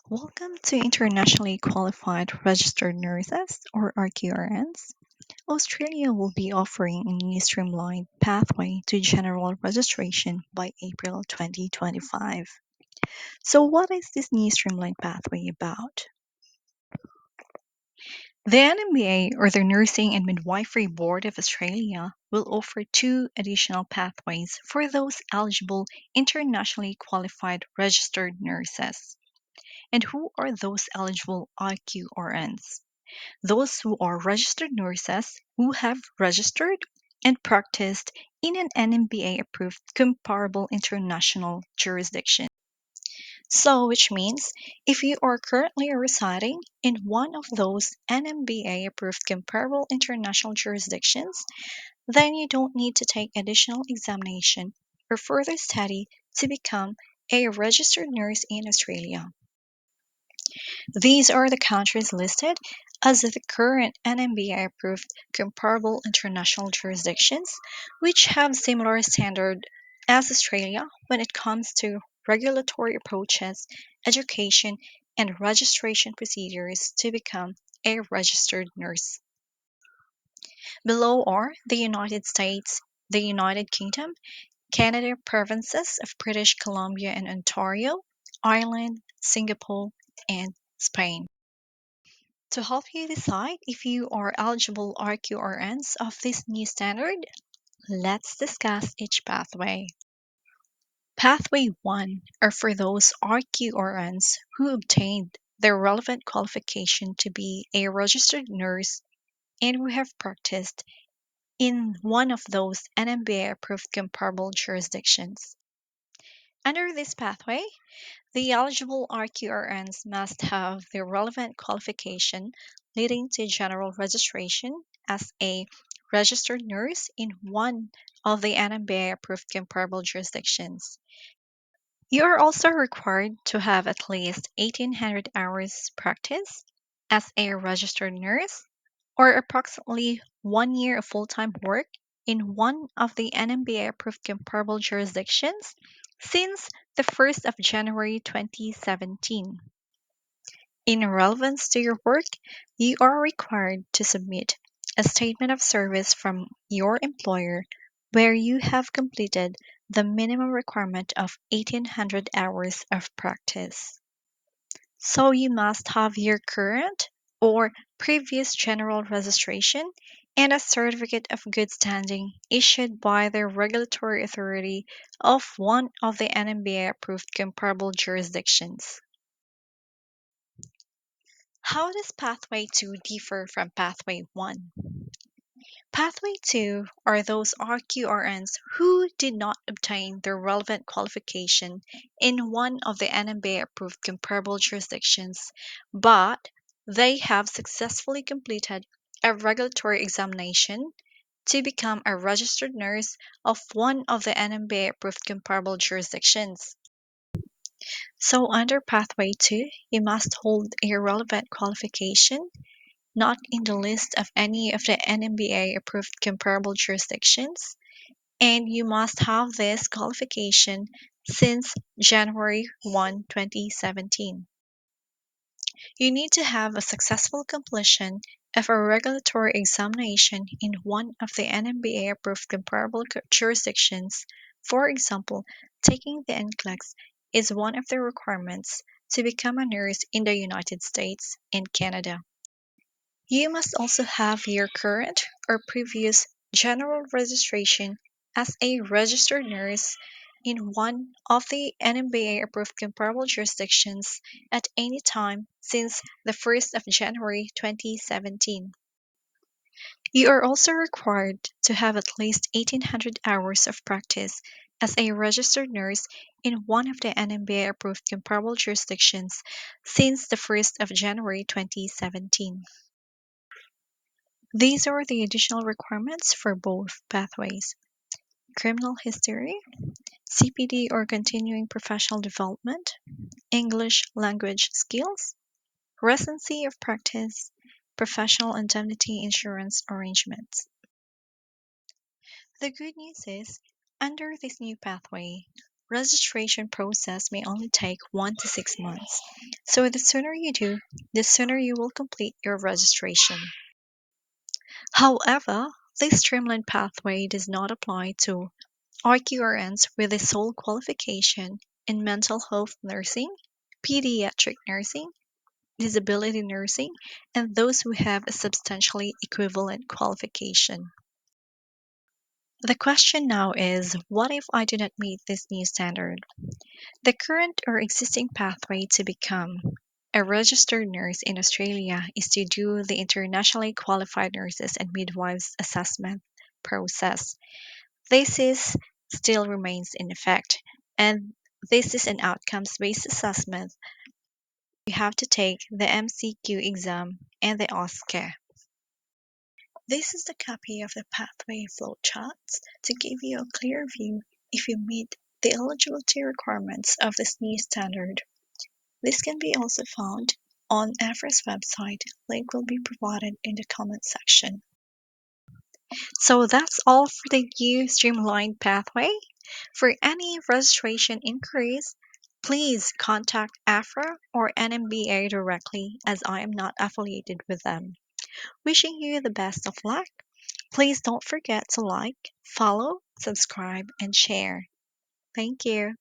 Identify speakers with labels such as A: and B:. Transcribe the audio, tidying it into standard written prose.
A: Welcome to Internationally Qualified Registered Nurses, or IQRNs. Australia will be offering a new streamlined pathway to general registration by April 2025. So, what is this new streamlined pathway about? The NMBA, or the Nursing and Midwifery Board of Australia, will offer two additional pathways for those eligible internationally qualified registered nurses. And who are those eligible IQRNs? Those who are registered nurses who have registered and practiced in an NMBA-approved comparable international jurisdiction. So, which means if you are currently residing in one of those NMBA-approved comparable international jurisdictions, then you don't need to take additional examination or further study to become a registered nurse in Australia. These are the countries listed as the current NMBA-approved comparable international jurisdictions, which have similar standard as Australia when it comes to regulatory approaches, education, and registration procedures to become a registered nurse. Below are the United States, the United Kingdom, Canada provinces of British Columbia and Ontario, Ireland, Singapore, and Spain. To help you decide if you are eligible RQRNs of this new standard, let's discuss each pathway. Pathway 1 are for those RQRNs who obtained their relevant qualification to be a registered nurse and who have practiced in one of those NMBA-approved comparable jurisdictions. Under this pathway, the eligible RQRNs must have the relevant qualification leading to general registration as a registered nurse in one of the NMBA-approved comparable jurisdictions. You are also required to have at least 1,800 hours practice as a registered nurse or approximately 1 year of full-time work in one of the NMBA-approved comparable jurisdictions since the 1st of January 2017. In relevance to your work, you are required to submit a statement of service from your employer where you have completed the minimum requirement of 1,800 hours of practice. So you must have your current or previous general registration and a certificate of good standing issued by the regulatory authority of one of the NMBA approved comparable jurisdictions. How does Pathway 2 differ from Pathway 1? Pathway 2 are those RQRNs who did not obtain their relevant qualification in one of the NMBA approved comparable jurisdictions, but they have successfully completed a regulatory examination to become a registered nurse of one of the NMBA approved comparable jurisdictions. So, under Pathway 2, you must hold a relevant qualification not in the list of any of the NMBA approved comparable jurisdictions, and you must have this qualification since January 1, 2017. You need to have a successful completion of a regulatory examination in one of the NMBA approved comparable jurisdictions. For example, taking the NCLEX is one of the requirements to become a nurse in the United States and Canada. You must also have your current or previous general registration as a registered nurse in one of the NMBA approved comparable jurisdictions at any time since the 1st of January 2017. You are also required to have at least 1,800 hours of practice as a registered nurse in one of the NMBA approved comparable jurisdictions since the 1st of January 2017. These are the additional requirements for both pathways: criminal history, CPD or continuing professional development, English language skills, residency of practice, professional indemnity insurance arrangements. The good news is, under this new pathway, registration process may only take 1 to 6 months, So the sooner you do, the sooner you will complete your registration. However, this streamlined pathway does not apply to IQRNs with a sole qualification in mental health nursing, pediatric nursing, disability nursing, and those who have a substantially equivalent qualification. The question now is, what if I do not meet this new standard? The current or existing pathway to become a registered nurse in Australia is to do the Internationally Qualified Nurses and Midwives Assessment process. This is still remains in effect, and this is an outcomes-based assessment. You have to take the MCQ exam and the OSCE. This is the copy of the pathway flowcharts to give you a clear view if you meet the eligibility requirements of this new standard. This can be also found on AHPRA's website. Link will be provided in the comment section. So that's all for the new streamlined pathway. For any registration inquiries, please contact AHPRA or NMBA directly as I am not affiliated with them. Wishing you the best of luck. Please don't forget to like, follow, subscribe, and share. Thank you.